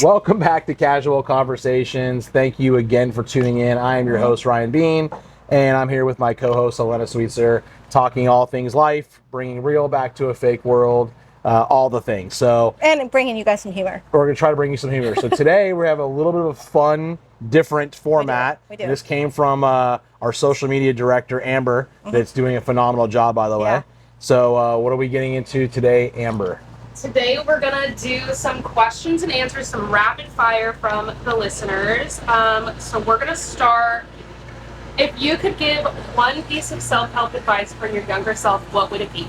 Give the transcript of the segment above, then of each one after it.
Welcome back to Casual Conversations. Thank you again for tuning in. I am your host, Ryan Bean, and I'm here with my co-host, Elena Sweetser, talking all things life, bringing real back to a fake world, all the things. So, and bringing you guys some humor. We're going to try to bring you some humor. So today we have a little bit of a fun, different format. We do. This came from our social media director, Amber, that's doing a phenomenal job, by the way. Yeah. So what are we getting into today, Amber? Today we're gonna do some questions and answers, some rapid fire from the listeners. So we're gonna start. If you could give one piece of self-help advice for your younger self, what would it be?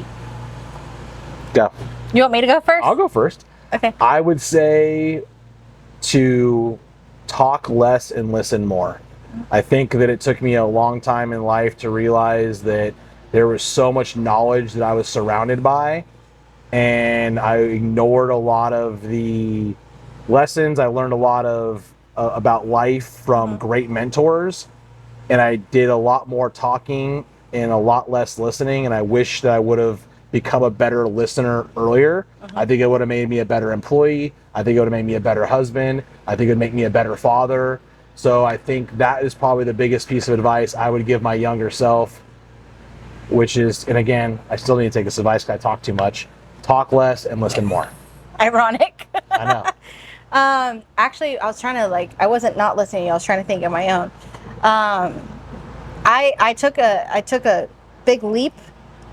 Go. You want me to go first? I'll go first. Okay. I would say to talk less and listen more. I think that it took me a long time in life to realize that there was so much knowledge that I was surrounded by, and I ignored a lot of the lessons. I learned a lot of about life from great mentors, and I did a lot more talking and a lot less listening, and I wish that I would have become a better listener earlier. I think it would have made me a better employee. I think it would have made me a better husband. I think it would make me a better father. So I think that is probably the biggest piece of advice I would give my younger self, which is, and again, I still need to take this advice because I talk too much. Talk less and listen more. Ironic. I know. Actually, I was trying to I wasn't not listening. I was trying to think of my own. I took a big leap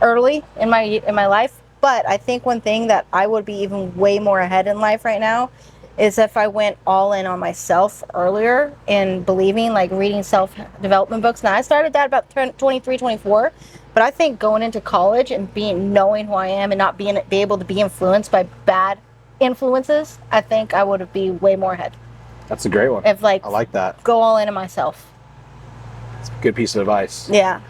early in my life, but I think one thing that I would be even way more ahead in life right now is if I went all in on myself earlier in believing, reading self-development books. Now, I started that about 23, 24, but I think going into college and knowing who I am and not be able to be influenced by bad influences, I think I would be way more ahead. That's a great one. If I like that. Go all in on myself. It's a good piece of advice. Yeah.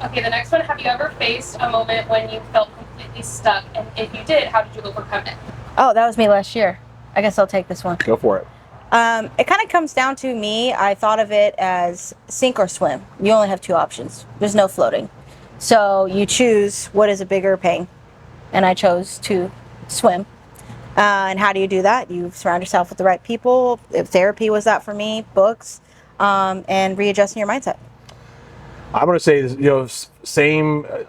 Okay, the next one. Have you ever faced a moment when you felt completely stuck? And if you did, how did you overcome it? Oh, that was me last year. I guess I'll take this one. Go for it. It kind of comes down to me. I thought of it as sink or swim. You only have two options. There's no floating. So you choose what is a bigger pain. And I chose to swim. And how do you do that? You surround yourself with the right people. If therapy was that for me, books, and readjusting your mindset. I'm going to say,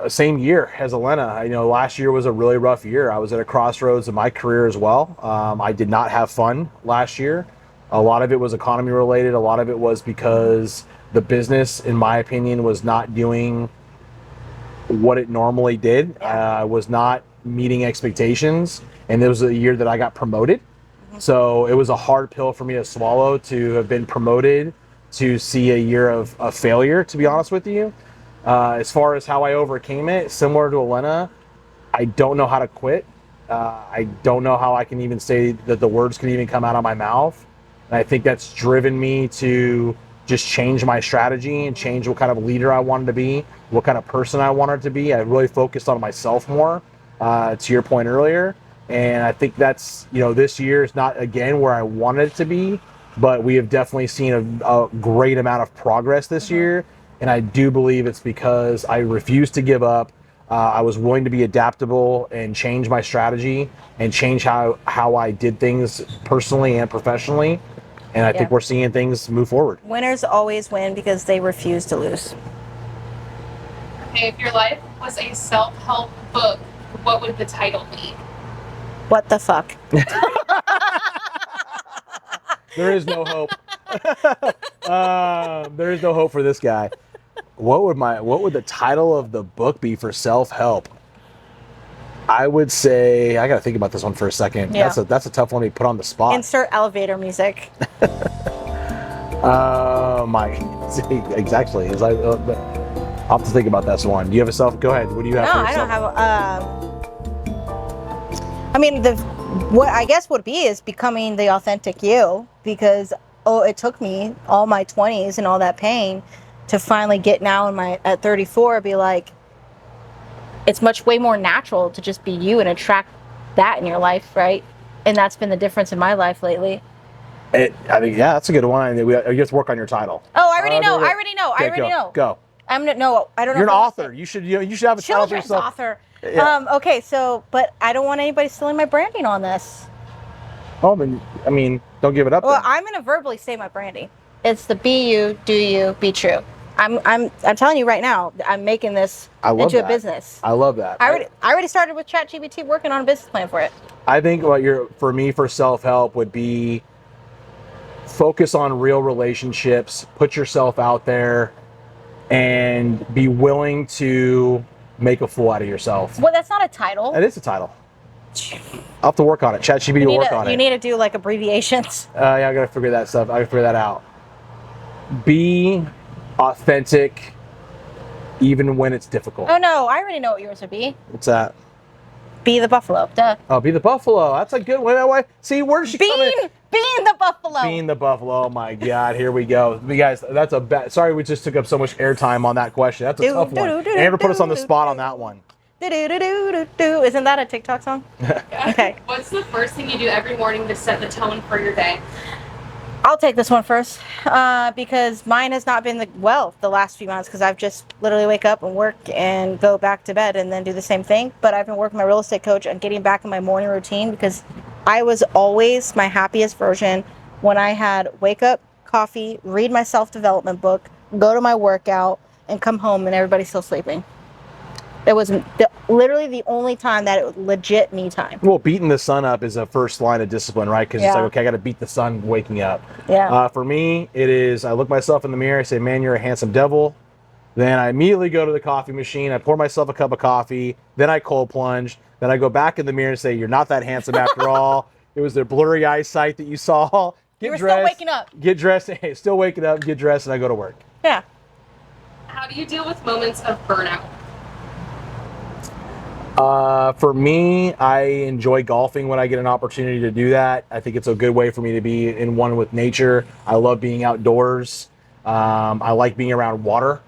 same year as Elena. Last year was a really rough year. I was at a crossroads in my career as well. I did not have fun last year. A lot of it was economy related. A lot of it was because the business, in my opinion, was not doing what it normally did. I was not meeting expectations, and it was a year that I got promoted. So it was a hard pill for me to swallow to have been promoted to see a year of failure, to be honest with you. As far as how I overcame it, similar to Elena, I don't know how to quit. I don't know how I can even say that the words can even come out of my mouth. And I think that's driven me to just change my strategy and change what kind of leader I wanted to be, what kind of person I wanted to be. I really focused on myself more, to your point earlier. And I think that's, this year is not, again, where I wanted it to be, but we have definitely seen a great amount of progress this year. And I do believe it's because I refused to give up. I was willing to be adaptable and change my strategy and change how I did things personally and professionally. And I think we're seeing things move forward. Winners always win because they refuse to lose. Okay, if your life was a self-help book, what would the title be? What the fuck? There is no hope. There is no hope for this guy. What would the title of the book be for self-help? I would say, I got to think about this one for a second. Yeah. That's a tough one to put on the spot. Insert elevator music. Exactly. I'll have to think about that one. Do you have a go ahead. What do you have? No, for I don't yourself? have. What I guess would be is becoming the authentic you, because it took me all my 20s and all that pain to finally get now at 34, be like, it's way more natural to just be you and attract that in your life, right? And that's been the difference in my life lately. That's a good one. You have to work on your title. Oh, I already know. Go. I don't know. You're an author. You should have a title for children's yourself. author. Yeah. Okay, but I don't want anybody stealing my branding on this. Oh, then I mean, don't give it up. Well, then. I'm gonna verbally say my branding. It's the be you, do you, be true. I'm telling you right now, I'm making this I love into that. a business. I love that. I already started with ChatGPT working on a business plan for it. I think for me for self-help would be focus on real relationships, put yourself out there, and be willing to make a fool out of yourself. Well, that's not a title. That is a title. I'll have to work on it. ChatGPT will work on it. You need to do like abbreviations. Yeah, I gotta figure that stuff. I gotta figure that out. Be authentic, even when it's difficult. Oh no, I already know what yours would be. What's that? Be the buffalo. Duh. Oh, be the buffalo. That's a good one. See, where does she come in? Being the buffalo. Being the buffalo. Oh my God, here we go. You guys, that's a bad. Sorry, we just took up so much airtime on that question. That's a tough one. Amber put us on the spot on that one. Isn't that a TikTok song? Okay. What's the first thing you do every morning to set the tone for your day? I'll take this one first because mine has not been the last few months because I've just literally wake up and work and go back to bed and then do the same thing. But I've been working with my real estate coach on getting back in my morning routine because I was always my happiest version when I had wake up, coffee, read my self-development book, go to my workout, and come home and everybody's still sleeping. It was literally the only time that it was legit me time. Well, beating the sun up is a first line of discipline, right? Because it's Yeah. like, okay, I got to beat the sun waking up. Yeah. For me, it is, I look myself in the mirror, I say, man, you're a handsome devil. Then I immediately go to the coffee machine. I pour myself a cup of coffee. Then I cold plunge. Then I go back in the mirror and say, you're not that handsome after all. It was the blurry eyesight that you saw. Get You were dressed, still waking up. Get dressed. Hey, still waking up, get dressed, and I go to work. Yeah. How do you deal with moments of burnout? For me, I enjoy golfing when I get an opportunity to do that. I think it's a good way for me to be in one with nature. I love being outdoors. I like being around water,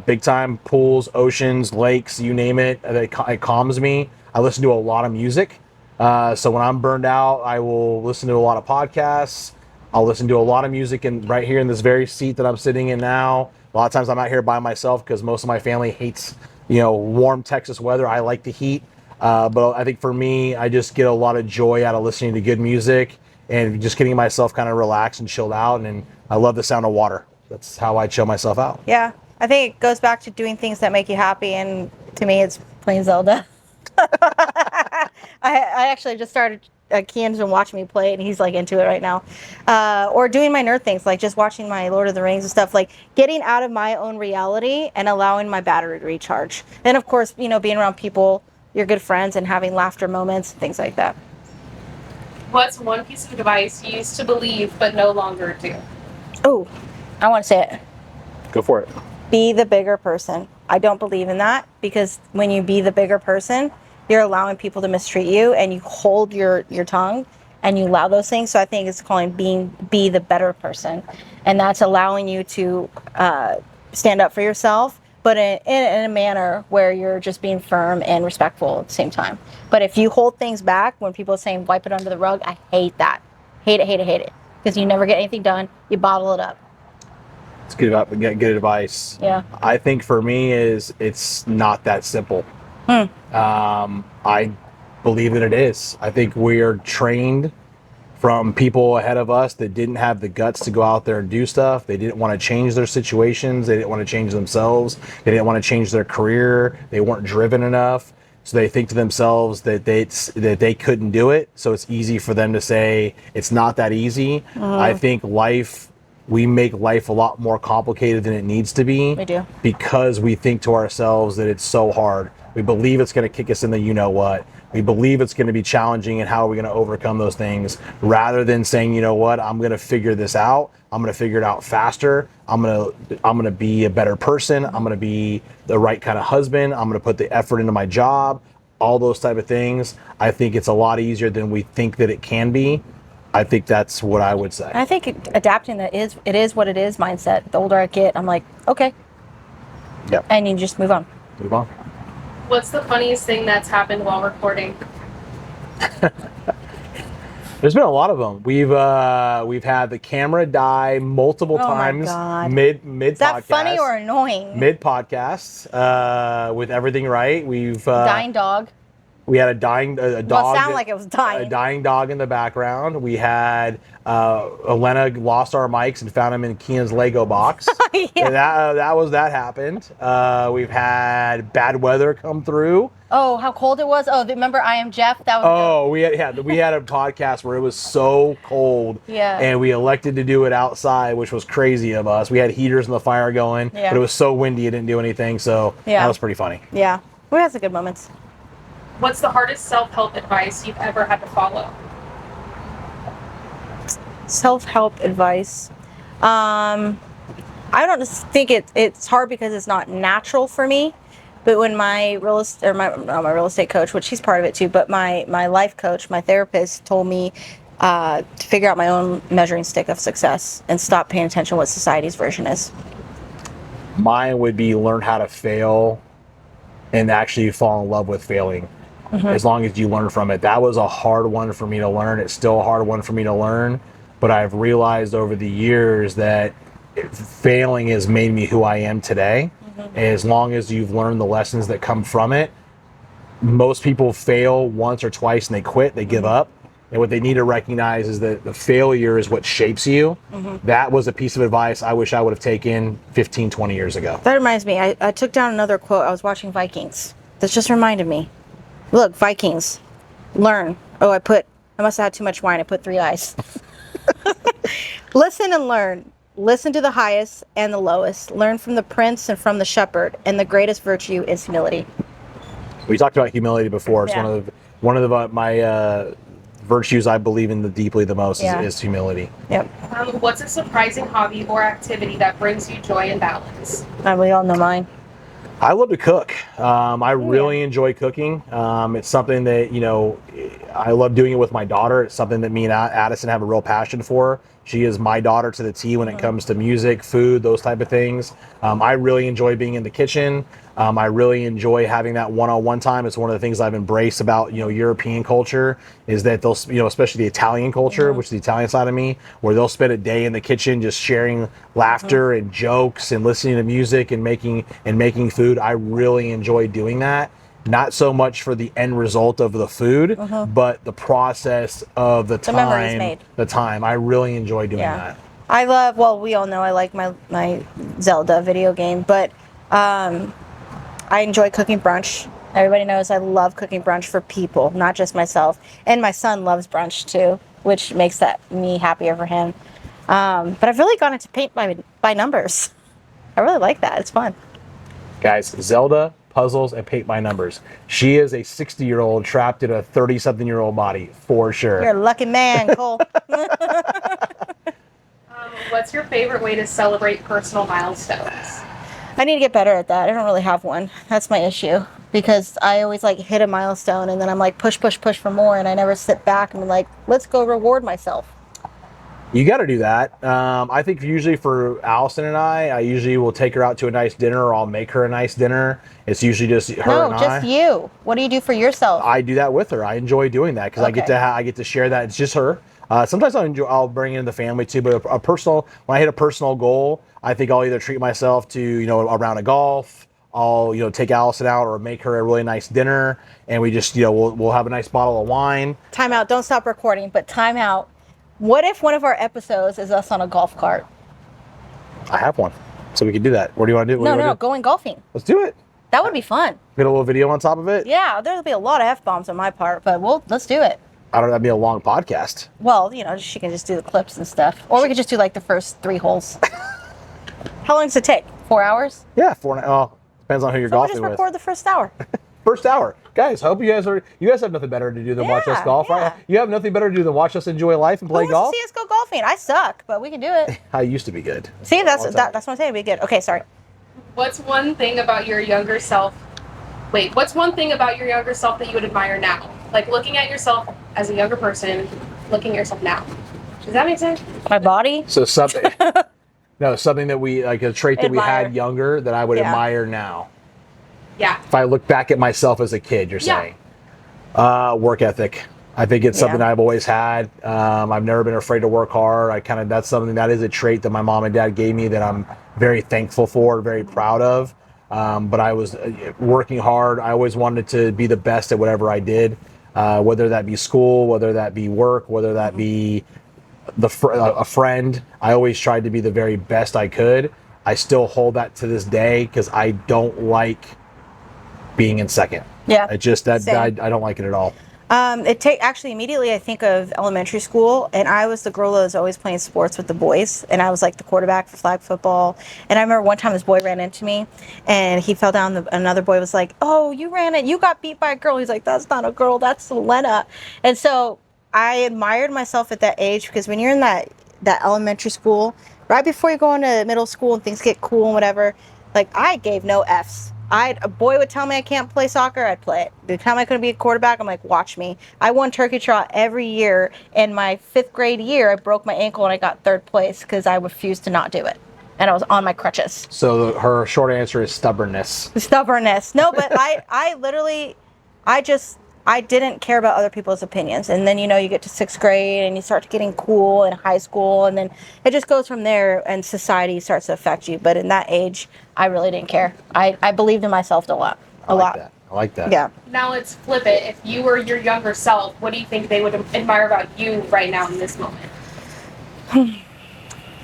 big time, pools, oceans, lakes, you name it. It calms me. I listen to a lot of music. So when I'm burned out, I will listen to a lot of podcasts. I'll listen to a lot of music right here in this very seat that I'm sitting in now. A lot of times I'm out here by myself because most of my family hates, warm Texas weather. I like the heat. But I think for me, I just get a lot of joy out of listening to good music and just getting myself kind of relaxed and chilled out. And I love the sound of water. That's how I chill myself out. Yeah. I think it goes back to doing things that make you happy. And to me, it's playing Zelda. I actually just started. Kian's been watching me play it, and he's like into it right now. Or doing my nerd things, like just watching my Lord of the Rings and stuff, like getting out of my own reality and allowing my battery to recharge. And of course, being around people, your good friends, and having laughter moments, things like that. What's one piece of advice you used to believe but no longer do? Oh, I want to say it. Go for it. Be the bigger person. I don't believe in that because when you be the bigger person, you're allowing people to mistreat you and you hold your tongue and you allow those things. So I think it's calling be the better person. And that's allowing you to stand up for yourself, but in a manner where you're just being firm and respectful at the same time. But if you hold things back, when people are saying wipe it under the rug, I hate that. Hate it. Because you never get anything done. You bottle it up. It's good advice. Yeah. I think for me it's not that simple. I believe that it is. I think we are trained from people ahead of us that didn't have the guts to go out there and do stuff. They didn't want to change their situations. They didn't want to change themselves. They didn't want to change their career. They weren't driven enough. So they think to themselves that they couldn't do it. So it's easy for them to say it's not that easy. I think we make life a lot more complicated than it needs to be. We do. Because we think to ourselves that it's so hard. We believe it's going to kick us in the you-know-what. We believe it's going to be challenging and how are we going to overcome those things rather than saying, you know what, I'm going to figure this out. I'm going to figure it out faster. I'm going to be a better person. I'm going to be the right kind of husband. I'm going to put the effort into my job, all those type of things. I think it's a lot easier than we think that it can be. I think that's what I would say. I think adapting it is what it is mindset. The older I get, I'm like, okay. Yep. And you just move on. Move on. What's the funniest thing that's happened while recording? There's been a lot of them. We've had the camera die multiple times mid podcast. Is that funny or annoying? Mid podcast with everything right. We've Dying dog. We had a dying a dog. Well, it sounded like it was dying. A dying dog in the background. We had Elena lost our mics and found them in Kian's Lego box. Yeah. And that happened. We've had bad weather come through. Oh, how cold it was! Oh, remember I Am Jeff? That was. Oh, we had a podcast where it was so cold. Yeah. And we elected to do it outside, which was crazy of us. We had heaters in the fire going, Yeah. but it was so windy it didn't do anything. So that was pretty funny. Yeah, we had some good moments. What's the hardest self-help advice you've ever had to follow? Self-help advice. I don't just think it's hard because it's not natural for me. But when my my real estate coach, which he's part of it too, but my life coach, my therapist, told me to figure out my own measuring stick of success and stop paying attention to what society's version is. Mine would be learn how to fail and actually fall in love with failing. As long as you learn from it. That was a hard one for me to learn. It's still a hard one for me to learn. But I've realized over the years that failing has made me who I am today. As long as you've learned the lessons that come from it, most people fail once or twice and they quit, they give up. And what they need to recognize is that the failure is what shapes you. That was a piece of advice I wish I would have taken 15, 20 years ago. That reminds me, I took down another quote. I was watching Vikings. That just reminded me. Look, Vikings, learn. Oh, I must have had too much wine. I put 3 eyes. Listen and learn. Listen to the highest and the lowest. Learn from the prince and from the shepherd. And the greatest virtue is humility. We talked about humility before. It's Yeah. one of my virtues I believe in deeply the most is humility. Yep. What's a surprising hobby or activity that brings you joy and balance? We all know mine. I love to cook. I really enjoy cooking. It's something that, I love doing it with my daughter. It's something that me and Addison have a real passion for. She is my daughter to the T when it comes to music, food, those type of things. I really enjoy being in the kitchen. I really enjoy having that one-on-one time. It's one of the things I've embraced about, European culture is that they'll, especially the Italian culture, which is the Italian side of me, where they'll spend a day in the kitchen just sharing laughter and jokes and listening to music and making food. I really enjoy doing that. Not so much for the end result of the food, but the process of the memories made. The time. I really enjoy doing that. I love, well, we all know I like my Zelda video game, but I enjoy cooking brunch. Everybody knows I love cooking brunch for people, not just myself. And my son loves brunch too, which makes me happier for him. But I've really gone into paint by numbers. I really like that. It's fun. Guys, Zelda, puzzles, and paint by numbers. She is a 60-year-old trapped in a 30-something-year-old body, for sure. You're a lucky man, Cole. What's your favorite way to celebrate personal milestones? I need to get better at that. I don't really have one. That's my issue. Because I always hit a milestone and then I'm push for more, and I never sit back and be let's go reward myself. You got to do that. I think usually for Allison and I usually will take her out to a nice dinner, or I'll make her a nice dinner. It's usually just her and I. No, just you. What do you do for yourself? I do that with her. I enjoy doing that because I get to share that. It's just her. Sometimes I'll bring in the family too, but when I hit a personal goal, I think I'll either treat myself to a round of golf. I'll take Allison out or make her a really nice dinner, and we just we'll have a nice bottle of wine. Time out. Don't stop recording, but time out. What if one of our episodes is us on a golf cart? I have one, so we can do that. What do you want to do? No, going golfing. Let's do it. That would be fun. Get a little video on top of it. Yeah, there'll be a lot of F-bombs on my part, but let's do it. That'd be a long podcast. Well, she can just do the clips and stuff. Or we could just do the first 3 holes. How long does it take? 4 hours? Yeah, 4. Depends on who you're golfing We'll just with. record the first hour. First hour. Guys, hope you guys have nothing better to do than watch us golf, right? You have nothing better to do than watch us enjoy life and play Who golf? wants to see us go golfing? I suck, but we can do it. I used to be good. See, that's what I'm saying. Be good. Okay, sorry. What's one thing about your younger self that you would admire now? Looking at yourself as a younger person, looking at yourself now. Does that make sense? My body? So something that we a trait that we Admire. had younger that I would admire now. Yeah. If I look back at myself as a kid, you're saying. Work ethic. I think it's something I've always had. I've never been afraid to work hard. That is a trait that my mom and dad gave me that I'm very thankful for, very proud of. but I was working hard. I always wanted to be the best at whatever I did, whether that be school, whether that be work, whether that be a friend. I always tried to be the very best I could. I still hold that to this day because I don't like being in second. Yeah. It just I Same. don't like it at all. Actually immediately I think of elementary school, and I was the girl that was always playing sports with the boys, and I was like the quarterback for flag football. And I remember one time this boy ran into me and he fell down. Another boy was like, "Oh, you ran it, you got beat by a girl." He's like, "That's not a girl, that's Elena." And so I admired myself at that age, because when you're in that elementary school, right before you go into middle school and things get cool and whatever, like I gave no F's. A boy would tell me I can't play soccer, I'd play it. The time I couldn't be a quarterback, I'm like, watch me. I won turkey trot every year. In my 5th grade year, I broke my ankle and I got 3rd place because I refused to not do it. And I was on my crutches. So her short answer is stubbornness. Stubbornness. No, but I literally, I didn't care about other people's opinions. And then, you get to 6th grade and you start getting cool in high school, and then it just goes from there and society starts to affect you. But in that age, I really didn't care. I believed in myself a lot. I like that. Yeah. Now let's flip it. If you were your younger self, what do you think they would admire about you right now in this moment?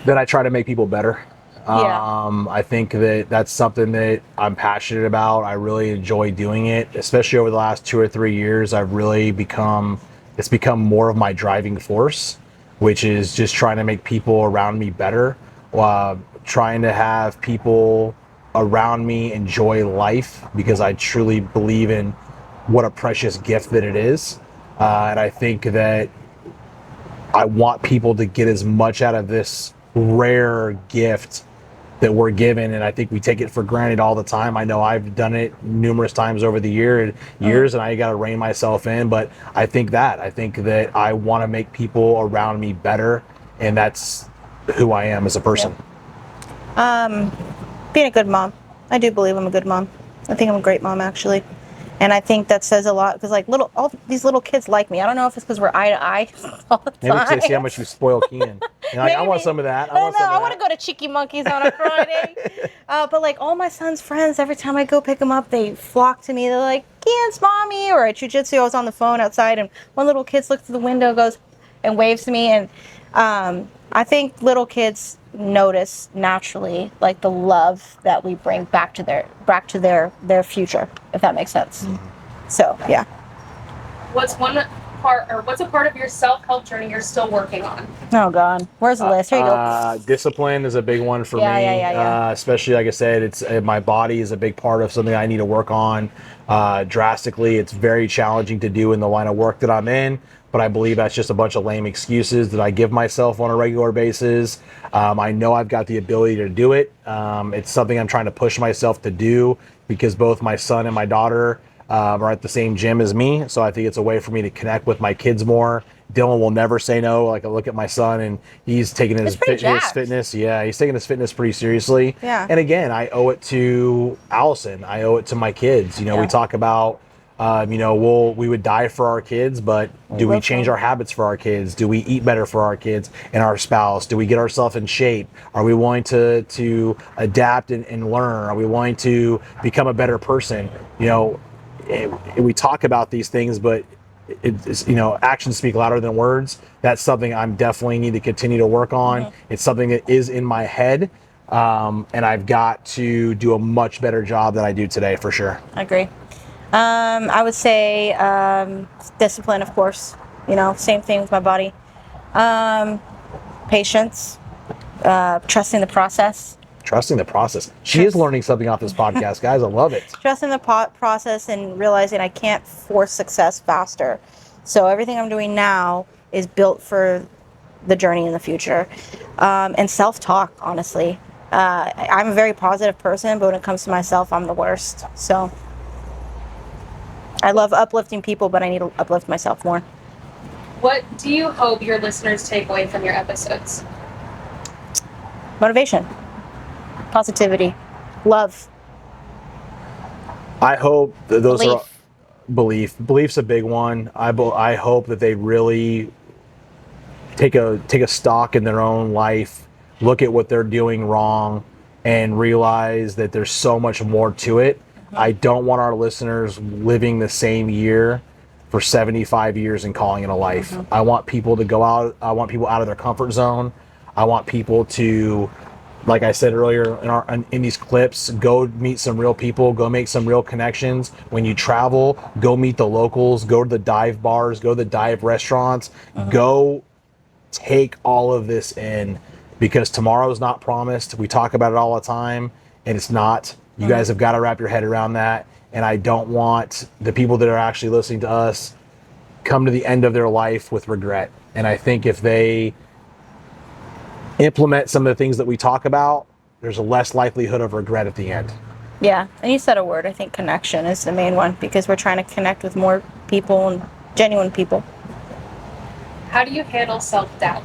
That I try to make people better. Yeah. I think that's something that I'm passionate about. I really enjoy doing it, especially over the last 2 or 3 years. It's become more of my driving force, which is just trying to make people around me better, trying to have people around me enjoy life, because I truly believe in what a precious gift that it is. And I think that I want people to get as much out of this rare gift that we're given, and I think we take it for granted all the time. I know I've done it numerous times over the years, and I got to rein myself in. But I think that I want to make people around me better, and that's who I am as a person. Being a good mom. I do believe I'm a good mom. I think I'm a great mom, actually. And I think that says a lot, because all these little kids like me. I don't know if it's because we're eye to eye all the time. Maybe because they see how much you spoil Keenan. I want some of that. I want to go to Cheeky Monkeys on a Friday. But all my son's friends, every time I go pick them up, they flock to me. They're like, "Keenan's mommy." Or at jiu-jitsu, I was on the phone outside, and one little kid looks through the window, goes and waves to me. And I think little kids notice naturally the love that we bring back to their future, if that makes sense. So yeah. What's a part of your self-help journey you're still working on? Oh God, where's the list? Here you go. Discipline is a big one for me. Yeah. Especially, like I said, it's my body is a big part of something I need to work on drastically. It's very challenging to do in the line of work that I'm in, but I believe that's just a bunch of lame excuses that I give myself on a regular basis. I know I've got the ability to do it. It's something I'm trying to push myself to do, because both my son and my daughter are at the same gym as me. So I think it's a way for me to connect with my kids more. Dylan will never say no. I look at my son, and he's taking his fitness. Yeah, he's taking his fitness pretty seriously. Yeah. And again, I owe it to Allison. I owe it to my kids. We talk about, we would die for our kids, but do we change our habits for our kids? Do we eat better for our kids and our spouse? Do we get ourselves in shape? Are we willing to adapt and learn? Are we willing to become a better person? We talk about these things, but it's actions speak louder than words. That's something I'm definitely need to continue to work on. Mm-hmm. It's something that is in my head, and I've got to do a much better job than I do today, for sure. I agree. I would say discipline, of course. Same thing with my body. Patience, trusting the process. Trusting the process. She is learning something off this podcast, guys. I love it. Trusting the process and realizing I can't force success faster. So everything I'm doing now is built for the journey in the future. And self-talk, honestly. I'm a very positive person, but when it comes to myself, I'm the worst. So I love uplifting people, but I need to uplift myself more. What do you hope your listeners take away from your episodes? Motivation. Positivity, love. I hope that those Belief. are belief's a big one. I hope that they really take a stock in their own life, look at what they're doing wrong, and realize that there's so much more to it. I don't want our listeners living the same year for 75 years and calling it a life. I want people to go out. I want people out of their comfort zone. I want people to, like I said earlier in these clips, go meet some real people, go make some real connections. When you travel, go meet the locals, go to the dive bars, go to the dive restaurants, go take all of this in, because tomorrow's not promised. We talk about it all the time, and it's not. You guys have got to wrap your head around that. And I don't want the people that are actually listening to us come to the end of their life with regret. And I think if they implement some of the things that we talk about, there's a less likelihood of regret at the end. Yeah, and you said a word. I think connection is the main one, because we're trying to connect with more people and genuine people. How do you handle self-doubt?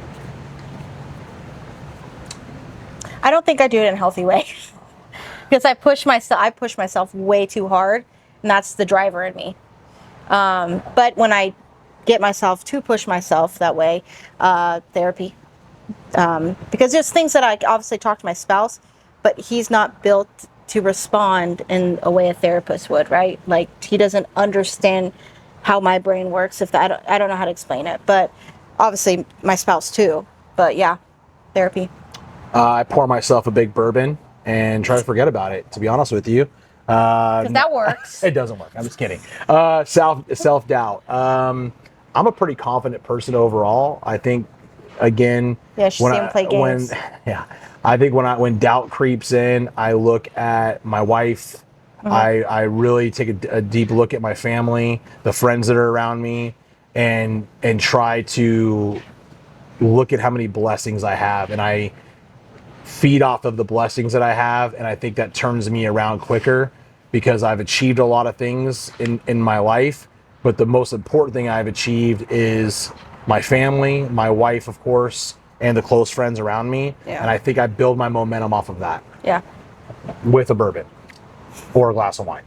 I don't think I do it in a healthy way. Because I push myself way too hard, and that's the driver in me. But when I get myself to push myself that way, therapy. Because there's things that I obviously talk to my spouse, but he's not built to respond in a way a therapist would, right? Like, he doesn't understand how my brain works. I don't know how to explain it, but obviously my spouse too. But yeah, therapy. I pour myself a big bourbon and try to forget about it, to be honest with you. Because that works. It doesn't work. I'm just kidding. Self-doubt. I'm a pretty confident person overall. I think, again, Yeah, she's seen him play games. I think when doubt creeps in, I look at my wife. I really take a deep look at my family, the friends that are around me, and try to look at how many blessings I have, and I feed off of the blessings that I have, and I think that turns me around quicker, because I've achieved a lot of things in my life, but the most important thing I've achieved is my family, my wife, of course, and the close friends around me. Yeah. And I think I build my momentum off of that. Yeah. With a bourbon or a glass of wine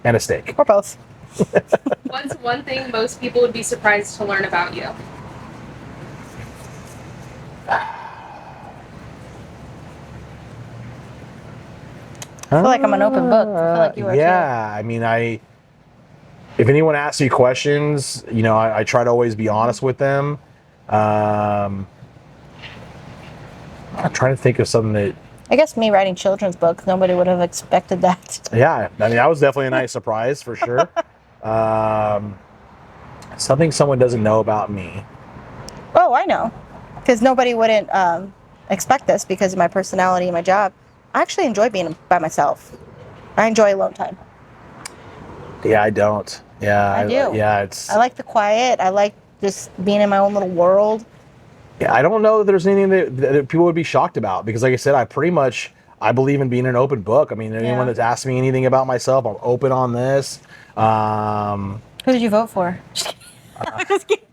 and a steak. Or both. What's one thing most people would be surprised to learn about you? I feel like I'm an open book. I feel like you are Yeah, I mean, if anyone asks me questions, I try to always be honest with them. I'm trying to think of something that. I guess me writing children's books, nobody would have expected that. Yeah, I mean, that was definitely a nice surprise for sure. Something someone doesn't know about me. Oh, I know. Because nobody wouldn't expect this because of my personality and my job. I actually enjoy being by myself. I enjoy alone time. Yeah, I don't. Yeah, I do. Yeah, I like the quiet. I like just being in my own little world. Yeah, I don't know that there's anything that people would be shocked about, because, like I said, I believe in being an open book. I mean, anyone that's asked me anything about myself, I'm open on this. Who did you vote for? Just kidding.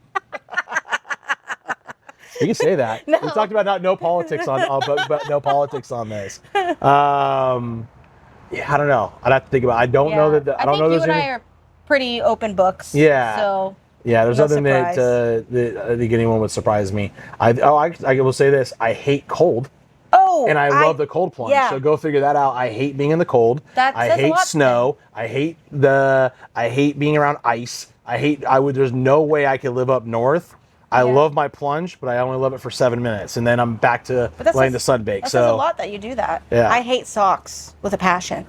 You can say that. No. We talked about no politics but no politics on this. Yeah, I don't know. I'd have to think about it. I don't know that. I don't know. You and I are pretty open books. Yeah. So. Yeah, there's no nothing that I think anyone would surprise me. I will say this: I hate cold. Oh. And I love the cold plunge. Yeah. So go figure that out. I hate being in the cold. I says a hate lot snow. I hate being around ice. There's no way I could live up north. I love my plunge, but I only love it for 7 minutes, and then I'm back to letting the sun bake. That says a lot that you do that. Yeah. I hate socks with a passion.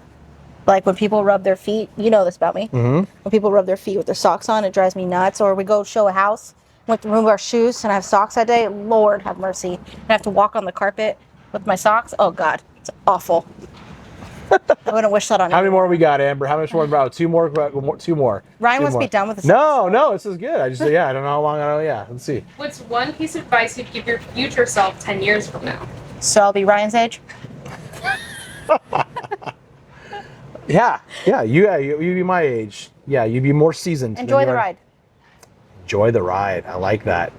Like when people rub their feet, you know this about me. Mm-hmm. When people rub their feet with their socks on, it drives me nuts. Or we go show a house, we have to remove our shoes, and I have socks that day. Lord have mercy. And I have to walk on the carpet with my socks. Oh God, it's awful. I wouldn't wish that on How many anyone. more we got, Amber? How much more? Bro, two more. Ryan wants to be done with this. No, this is good. I don't know how long. Let's see. What's one piece of advice you'd give your future self 10 years from now? So I'll be Ryan's age. Yeah. You be my age. Yeah, you'd be more seasoned. Enjoy the ride. Enjoy the ride. I like that.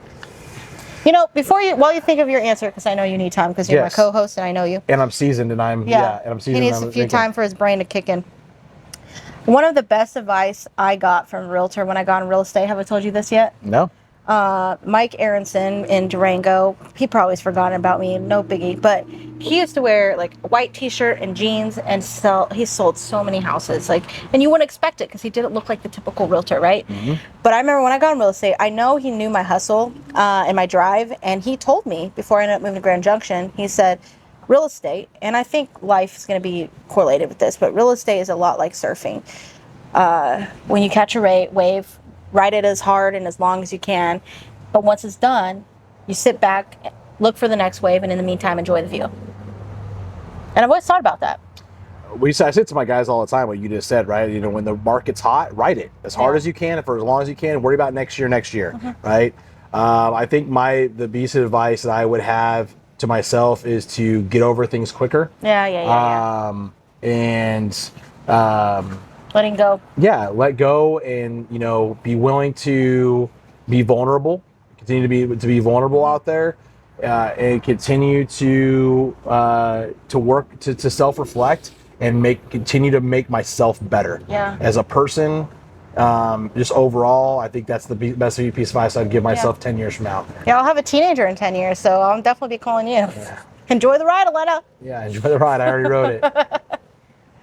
While you think of your answer, because I know you need time, because you're my co-host and I know you. And I'm seasoned, and I'm seasoned. He needs a few time for his brain to kick in. One of the best advice I got from a realtor when I got in real estate. Have I told you this yet? No. Mike Aronson in Durango. He probably's forgotten about me, no biggie. But he used to wear like a white t-shirt and jeans and he sold so many houses. Like, and you wouldn't expect it because he didn't look like the typical realtor, right? Mm-hmm. But I remember when I got in real estate, I know he knew my hustle and my drive. And he told me before I ended up moving to Grand Junction, he said, real estate, and I think life is going to be correlated with this, but real estate is a lot like surfing. When you catch a wave, ride it as hard and as long as you can. But once it's done, you sit back, look for the next wave, and in the meantime, enjoy the view. And I've always thought about that. I say to my guys all the time what you just said, right? You know, when the market's hot, ride it as hard as you can and for as long as you can. Worry about next year, right? I think the piece of advice that I would have to myself is to get over things quicker. And letting go. Yeah, let go, and be willing to be vulnerable. Continue to be vulnerable out there, and continue to work to self-reflect and continue to make myself better. Yeah. As a person, just overall, I think that's the best piece of advice I'd give myself 10 years from now. Yeah, I'll have a teenager in 10 years, so I'll definitely be calling you. Yeah. Enjoy the ride, Elena. Yeah, enjoy the ride. I already wrote it.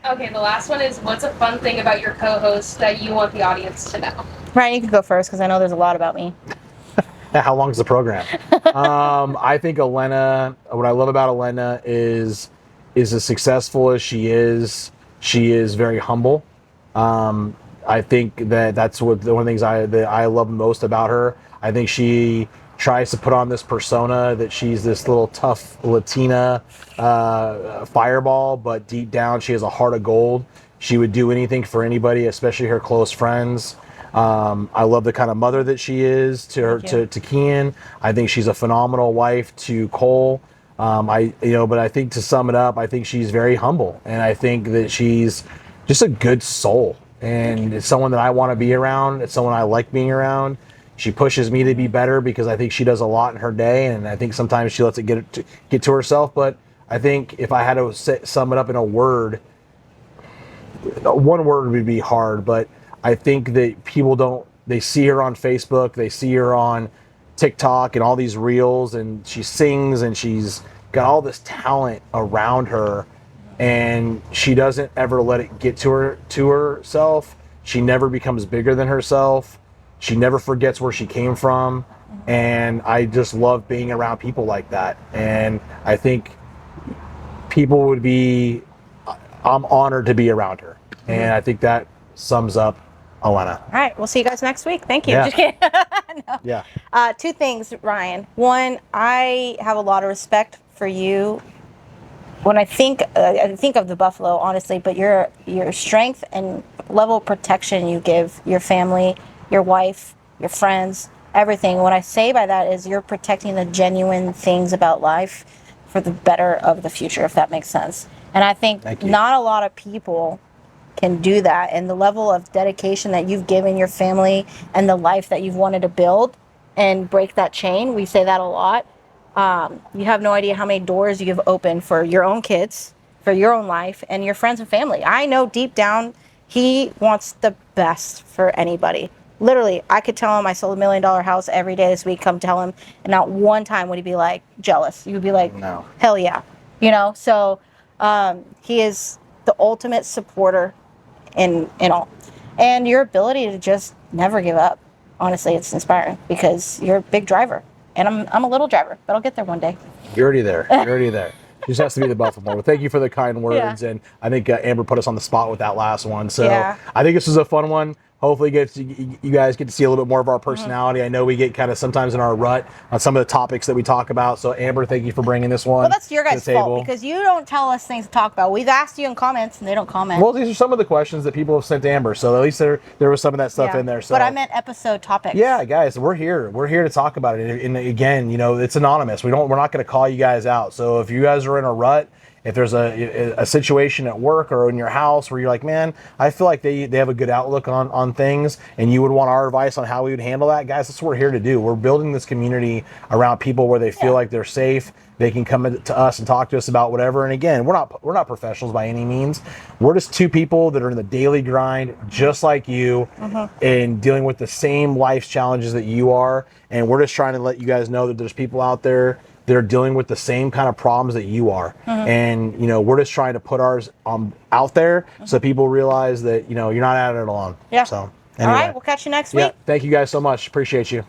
Okay, the last one is, what's a fun thing about your co-host that you want the audience to know? Ryan, you can go first because I know there's a lot about me. How long is the program? I think Elena, what I love about Elena is as successful as she is very humble. I think that's one of the things that I love most about her. I think she tries to put on this persona that she's this little tough Latina fireball, but deep down she has a heart of gold. She would do anything for anybody, especially her close friends. I love the kind of mother that she is to Kian. I think she's a phenomenal wife to Cole. But I think to sum it up, I think she's very humble, and I think that she's just a good soul, and it's someone that I want to be around. It's someone I like being around. She pushes me to be better because I think she does a lot in her day, and I think sometimes she lets it get to herself. But I think if I had to sum it up in a word, one word would be hard, but I think that they see her on Facebook, they see her on TikTok and all these reels, and she sings and she's got all this talent around her, and she doesn't ever let it get to herself. She never becomes bigger than herself. She never forgets where she came from, and I just love being around people like that. And I think I'm honored to be around her, and I think that sums up Elena. All right, we'll see you guys next week. Thank you. Yeah. Just kidding. No. Yeah. Two things, Ryan. One, I have a lot of respect for you. When I think of the Buffalo, honestly, but your strength and level of protection you give your family, your wife, your friends, everything. What I say by that is you're protecting the genuine things about life for the better of the future, if that makes sense. And I think not a lot of people can do that, and the level of dedication that you've given your family and the life that you've wanted to build and break that chain. We say that a lot. You have no idea how many doors you've opened for your own kids, for your own life, and your friends and family. I know deep down he wants the best for anybody. Literally, I could tell him I sold $1 million house every day this week, come tell him, and not one time would he be like jealous. You would be like, no, hell yeah. So he is the ultimate supporter in all. And your ability to just never give up. Honestly, it's inspiring because you're a big driver. And I'm a little driver, but I'll get there one day. You're already there. She just has to be the Buffalo. Well, thank you for the kind words. Yeah. And I think Amber put us on the spot with that last one. So I think this was a fun one. Hopefully you guys get to see a little bit more of our personality. I know we get kind of sometimes in our rut on some of the topics that we talk about. So Amber, thank you for bringing this one. Well, that's your guys' fault because you don't tell us things to talk about. We've asked you in comments and they don't comment. Well, these are some of the questions that people have sent to Amber. So at least there was some of that stuff in there. So. But I meant episode topics. Yeah, guys, we're here. We're here to talk about it. And again, it's anonymous. We're not going to call you guys out. So if you guys are in a rut if there's a situation at work or in your house where you're like, man, I feel like they have a good outlook on things, and you would want our advice on how we would handle that, guys, that's what we're here to do. We're building this community around people where they feel like they're safe. They can come to us and talk to us about whatever. And again, we're not professionals by any means. We're just two people that are in the daily grind, just like you, and dealing with the same life's challenges that you are. And we're just trying to let you guys know that there's people out there that are dealing with the same kind of problems that you are. And we're just trying to put ours out there so people realize that you're not at it alone. Yeah. So anyway. All right, we'll catch you next week. Yeah. Thank you guys so much. Appreciate you.